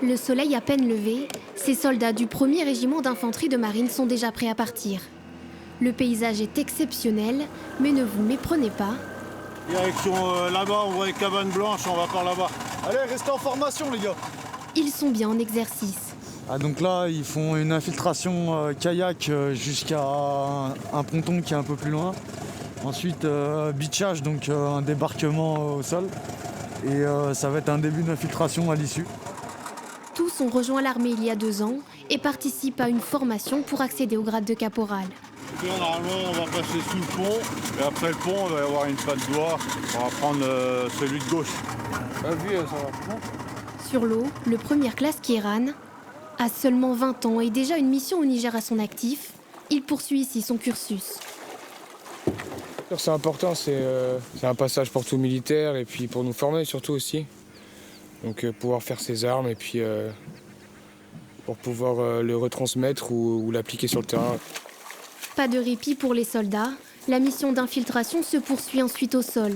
Le soleil à peine levé, ces soldats du 1er régiment d'infanterie de marine sont déjà prêts à partir. Le paysage est exceptionnel, mais ne vous méprenez pas. Direction là-bas, on voit les cabanes blanches, on va par là-bas. Allez, restez en formation les gars. Ils sont bien en exercice. Donc là, ils font une infiltration kayak jusqu'à un ponton qui est un peu plus loin. Ensuite, beachage, donc un débarquement au sol. Et ça va être un début d'infiltration à l'issue. Tous ont rejoint l'armée il y a 2 ans et participent à une formation pour accéder au grade de caporal. Là, normalement, on va passer sous le pont. Et après le pont, il va y avoir une patte d'oie. On va prendre celui de gauche. Sur l'eau, le première classe Kieran a seulement 20 ans et déjà une mission au Niger à son actif. Il poursuit ici son cursus. C'est important, c'est un passage pour tout militaire et puis pour nous former surtout aussi. Donc pouvoir faire ses armes et puis pour pouvoir le retransmettre ou l'appliquer sur le terrain. Pas de répit pour les soldats. La mission d'infiltration se poursuit ensuite au sol.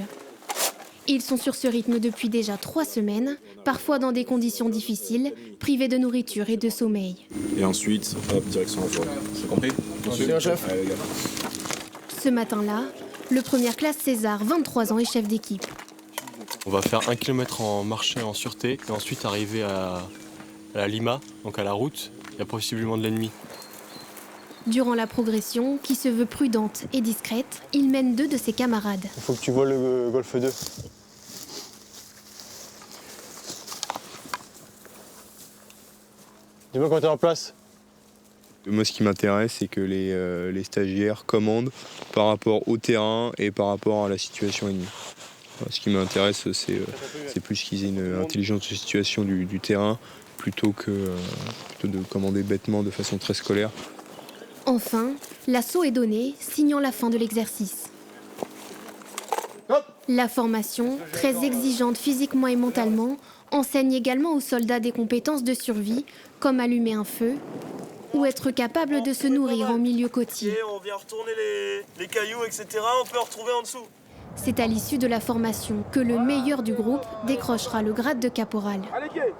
Ils sont sur ce rythme depuis déjà 3 semaines, parfois dans des conditions difficiles, privés de nourriture et de sommeil. Et ensuite, hop, direction la forêt. C'est compris? Monsieur, chef. Allez, les gars. Ce matin-là, le première classe César, 23 ans, est chef d'équipe. On va faire 1 kilomètre en marché en sûreté et ensuite arriver à la Lima, donc à la route. Il y a possiblement de l'ennemi. Durant la progression, qui se veut prudente et discrète, il mène 2 de ses camarades. Il faut que tu vois le Golfe 2. Dis-moi quand t'es en place. Moi, ce qui m'intéresse, c'est que les stagiaires commandent par rapport au terrain et par rapport à la situation ennemie. Ce qui m'intéresse, c'est plus qu'ils aient une intelligence de situation du terrain plutôt que de commander bêtement de façon très scolaire. Enfin, l'assaut est donné, signant la fin de l'exercice. La formation, très exigeante physiquement et mentalement, enseigne également aux soldats des compétences de survie, comme allumer un feu ou être capable de se nourrir en milieu côtier. On vient retourner les cailloux, etc. On peut en retrouver en dessous. C'est à l'issue de la formation que le meilleur du groupe décrochera le grade de caporal. Allez, stop!